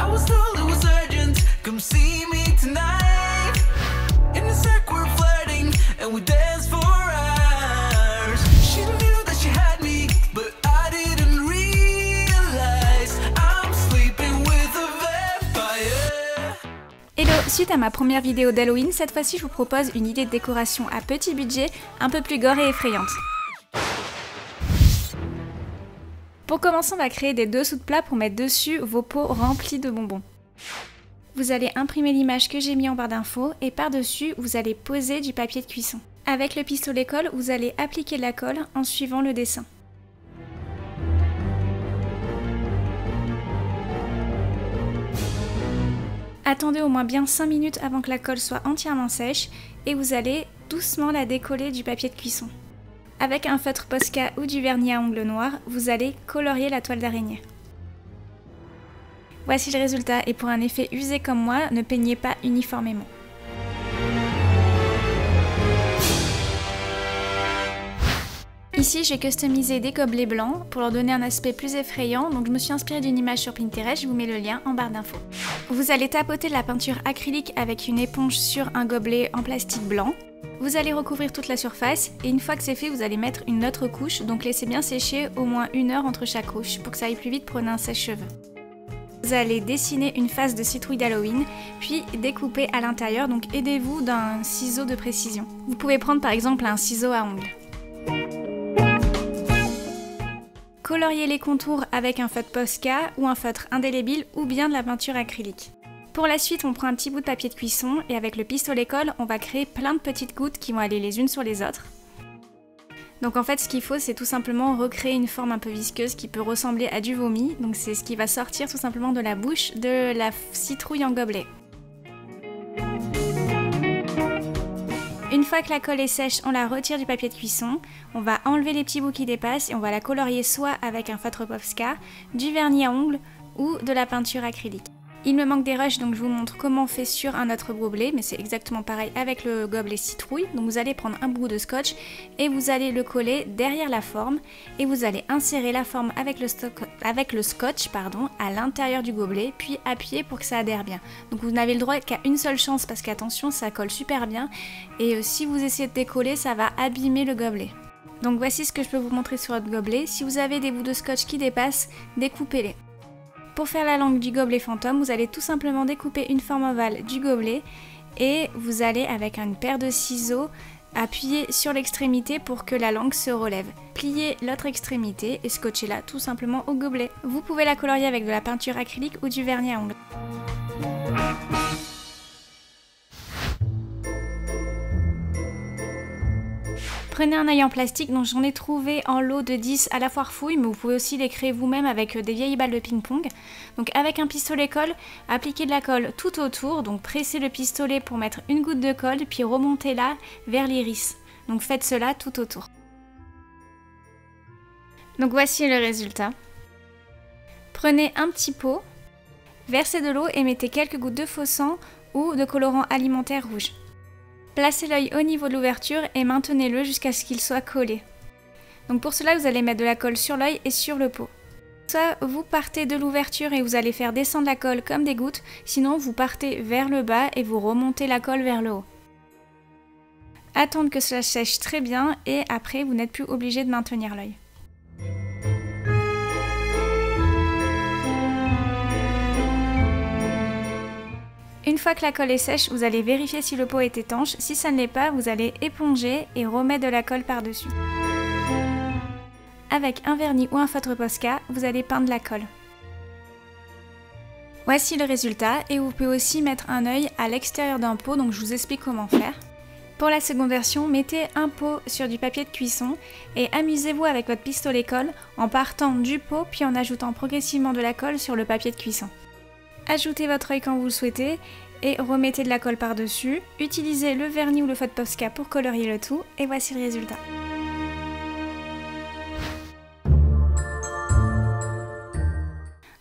I was told it was urgent, come see me tonight. In the circle we're flirting and we dance for hours. She knew that she had me, but I didn't realize I'm sleeping with a vampire. Hello, suite à ma première vidéo d'Halloween, cette fois-ci je vous propose une idée de décoration à petit budget, un peu plus gore et effrayante. Pour commencer, on va créer des dessous de plats pour mettre dessus vos pots remplis de bonbons. Vous allez imprimer l'image que j'ai mis en barre d'infos et par-dessus, vous allez poser du papier de cuisson. Avec le pistolet colle, vous allez appliquer de la colle en suivant le dessin. Attendez au moins bien 5 minutes avant que la colle soit entièrement sèche et vous allez doucement la décoller du papier de cuisson. Avec un feutre Posca ou du vernis à ongles noir, vous allez colorier la toile d'araignée. Voici le résultat et pour un effet usé comme moi, ne peignez pas uniformément. Ici, j'ai customisé des gobelets blancs pour leur donner un aspect plus effrayant, donc je me suis inspirée d'une image sur Pinterest, je vous mets le lien en barre d'infos. Vous allez tapoter de la peinture acrylique avec une éponge sur un gobelet en plastique blanc. Vous allez recouvrir toute la surface et une fois que c'est fait, vous allez mettre une autre couche, donc laissez bien sécher au moins 1 heure entre chaque couche. Pour que ça aille plus vite, prenez un sèche-cheveux. Vous allez dessiner une face de citrouille d'Halloween, puis découper à l'intérieur, donc aidez-vous d'un ciseau de précision. Vous pouvez prendre par exemple un ciseau à ongles. Coloriez les contours avec un feutre Posca ou un feutre indélébile ou bien de la peinture acrylique. Pour la suite, on prend un petit bout de papier de cuisson et avec le pistolet colle, on va créer plein de petites gouttes qui vont aller les unes sur les autres. Donc en fait, ce qu'il faut, c'est tout simplement recréer une forme un peu visqueuse qui peut ressembler à du vomi. Donc c'est ce qui va sortir tout simplement de la bouche de la citrouille en gobelet. Une fois que la colle est sèche, on la retire du papier de cuisson, on va enlever les petits bouts qui dépassent et on va la colorier soit avec un feutre Posca, du vernis à ongles ou de la peinture acrylique. Il me manque des rushs, donc je vous montre comment on fait sur un autre gobelet, mais c'est exactement pareil avec le gobelet citrouille. Donc vous allez prendre un bout de scotch et vous allez le coller derrière la forme et vous allez insérer la forme avec le scotch à l'intérieur du gobelet, puis appuyer pour que ça adhère bien. Donc vous n'avez le droit qu'à une seule chance parce qu'attention, ça colle super bien et si vous essayez de décoller, ça va abîmer le gobelet. Donc voici ce que je peux vous montrer sur votre gobelet. Si vous avez des bouts de scotch qui dépassent, découpez-les. Pour faire la langue du gobelet fantôme, vous allez tout simplement découper une forme ovale du gobelet et vous allez avec une paire de ciseaux appuyer sur l'extrémité pour que la langue se relève. Pliez l'autre extrémité et scotchez-la tout simplement au gobelet. Vous pouvez la colorier avec de la peinture acrylique ou du vernis à ongles. Prenez un œil en plastique, donc j'en ai trouvé en lot de 10 à la foire fouille, mais vous pouvez aussi les créer vous-même avec des vieilles balles de ping-pong. Donc avec un pistolet colle, appliquez de la colle tout autour, donc pressez le pistolet pour mettre une goutte de colle, puis remontez-la vers l'iris. Donc faites cela tout autour. Donc voici le résultat. Prenez un petit pot, versez de l'eau et mettez quelques gouttes de faux sang ou de colorant alimentaire rouge. Placez l'œil au niveau de l'ouverture et maintenez-le jusqu'à ce qu'il soit collé. Donc pour cela, vous allez mettre de la colle sur l'œil et sur le pot. Soit vous partez de l'ouverture et vous allez faire descendre la colle comme des gouttes, sinon vous partez vers le bas et vous remontez la colle vers le haut. Attendre que cela sèche très bien et après vous n'êtes plus obligé de maintenir l'œil. Une fois que la colle est sèche, vous allez vérifier si le pot est étanche. Si ça ne l'est pas, vous allez éponger et remettre de la colle par-dessus. Avec un vernis ou un feutre Posca, vous allez peindre la colle. Voici le résultat et vous pouvez aussi mettre un œil à l'extérieur d'un pot, donc je vous explique comment faire. Pour la seconde version, mettez un pot sur du papier de cuisson et amusez-vous avec votre pistolet colle en partant du pot puis en ajoutant progressivement de la colle sur le papier de cuisson. Ajoutez votre œil quand vous le souhaitez et remettez de la colle par-dessus. Utilisez le vernis ou le feutre Posca pour colorier le tout et voici le résultat.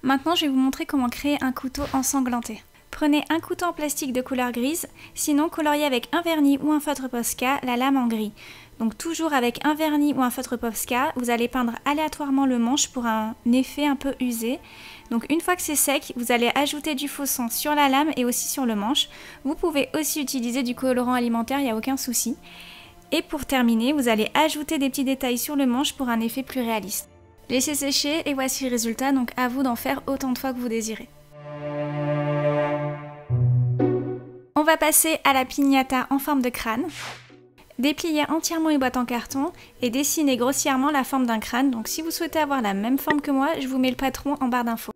Maintenant, je vais vous montrer comment créer un couteau ensanglanté. Prenez un couteau en plastique de couleur grise, sinon coloriez avec un vernis ou un feutre Posca la lame en gris. Donc toujours avec un vernis ou un feutre Posca, vous allez peindre aléatoirement le manche pour un effet un peu usé. Donc une fois que c'est sec, vous allez ajouter du faux sang sur la lame et aussi sur le manche. Vous pouvez aussi utiliser du colorant alimentaire, il n'y a aucun souci. Et pour terminer, vous allez ajouter des petits détails sur le manche pour un effet plus réaliste. Laissez sécher et voici le résultat, donc à vous d'en faire autant de fois que vous désirez. On va passer à la piñata en forme de crâne. Dépliez entièrement une boîte en carton et dessinez grossièrement la forme d'un crâne. Donc si vous souhaitez avoir la même forme que moi, je vous mets le patron en barre d'infos.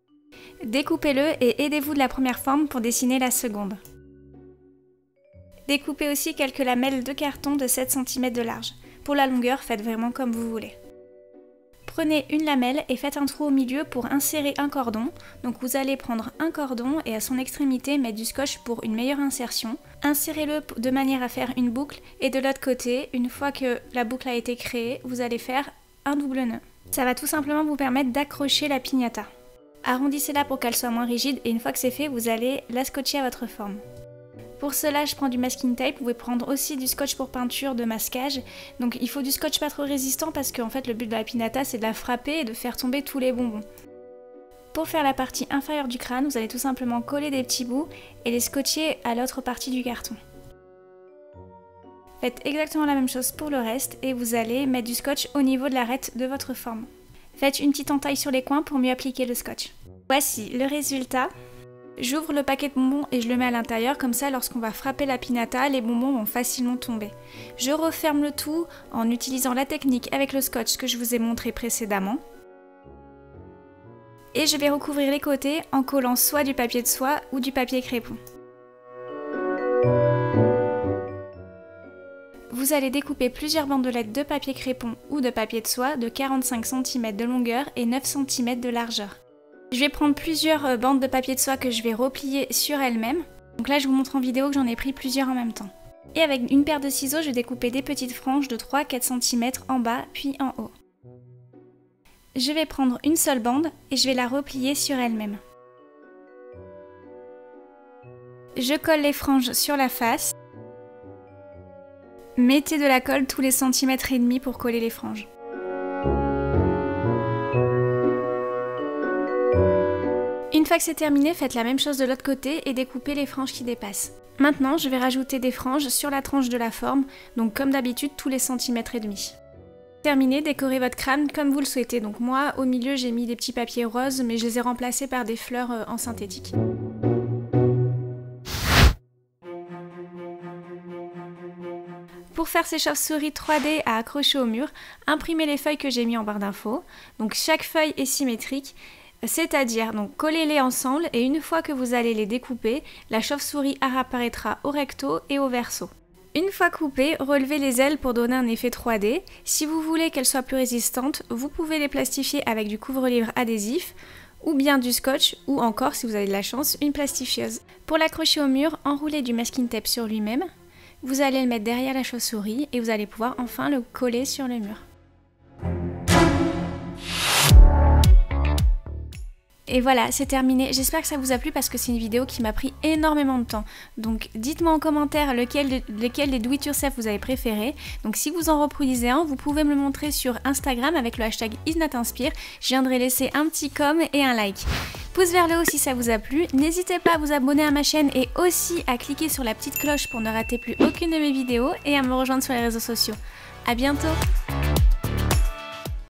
Découpez-le et aidez-vous de la première forme pour dessiner la seconde. Découpez aussi quelques lamelles de carton de 7 cm de large. Pour la longueur, faites vraiment comme vous voulez. Prenez une lamelle et faites un trou au milieu pour insérer un cordon. Donc vous allez prendre un cordon et à son extrémité mettre du scotch pour une meilleure insertion. Insérez-le de manière à faire une boucle et de l'autre côté, une fois que la boucle a été créée, vous allez faire un double nœud. Ça va tout simplement vous permettre d'accrocher la piñata. Arrondissez-la pour qu'elle soit moins rigide et une fois que c'est fait, vous allez la scotcher à votre forme. Pour cela, je prends du masking tape, vous pouvez prendre aussi du scotch pour peinture de masquage. Donc il faut du scotch pas trop résistant parce qu'en fait le but de la piñata c'est de la frapper et de faire tomber tous les bonbons. Pour faire la partie inférieure du crâne, vous allez tout simplement coller des petits bouts et les scotcher à l'autre partie du carton. Faites exactement la même chose pour le reste et vous allez mettre du scotch au niveau de l'arête de votre forme. Faites une petite entaille sur les coins pour mieux appliquer le scotch. Voici le résultat. J'ouvre le paquet de bonbons et je le mets à l'intérieur, comme ça lorsqu'on va frapper la piñata, les bonbons vont facilement tomber. Je referme le tout en utilisant la technique avec le scotch que je vous ai montré précédemment. Et je vais recouvrir les côtés en collant soit du papier de soie ou du papier crépon. Vous allez découper plusieurs bandelettes de papier crépon ou de papier de soie de 45 cm de longueur et 9 cm de largeur. Je vais prendre plusieurs bandes de papier de soie que je vais replier sur elles-mêmes. Donc là, je vous montre en vidéo que j'en ai pris plusieurs en même temps. Et avec une paire de ciseaux, je vais découper des petites franges de 3-4 cm en bas puis en haut. Je vais prendre une seule bande et je vais la replier sur elle-même. Je colle les franges sur la face. Mettez de la colle tous les centimètres et demi pour coller les franges. Une fois que c'est terminé, faites la même chose de l'autre côté et découpez les franges qui dépassent. Maintenant, je vais rajouter des franges sur la tranche de la forme, donc comme d'habitude tous les centimètres et demi. Terminé, décorez votre crâne comme vous le souhaitez. Donc moi, au milieu, j'ai mis des petits papiers roses, mais je les ai remplacés par des fleurs en synthétique. Pour faire ces chauves-souris 3D à accrocher au mur, imprimez les feuilles que j'ai mis en barre d'infos. Donc chaque feuille est symétrique. C'est-à-dire, donc collez-les ensemble et une fois que vous allez les découper, la chauve-souris apparaîtra au recto et au verso. Une fois coupées, relevez les ailes pour donner un effet 3D. Si vous voulez qu'elles soient plus résistantes, vous pouvez les plastifier avec du couvre-livre adhésif ou bien du scotch ou encore, si vous avez de la chance, une plastifieuse. Pour l'accrocher au mur, enroulez du masking tape sur lui-même. Vous allez le mettre derrière la chauve-souris et vous allez pouvoir enfin le coller sur le mur. Et voilà, c'est terminé. J'espère que ça vous a plu parce que c'est une vidéo qui m'a pris énormément de temps. Donc dites-moi en commentaire lequel des do it yourself vous avez préféré. Donc si vous en reproduisez un, vous pouvez me le montrer sur Instagram avec le hashtag isnatinspire. Je viendrai laisser un petit com et un like. Pouce vers le haut si ça vous a plu. N'hésitez pas à vous abonner à ma chaîne et aussi à cliquer sur la petite cloche pour ne rater plus aucune de mes vidéos et à me rejoindre sur les réseaux sociaux. À bientôt!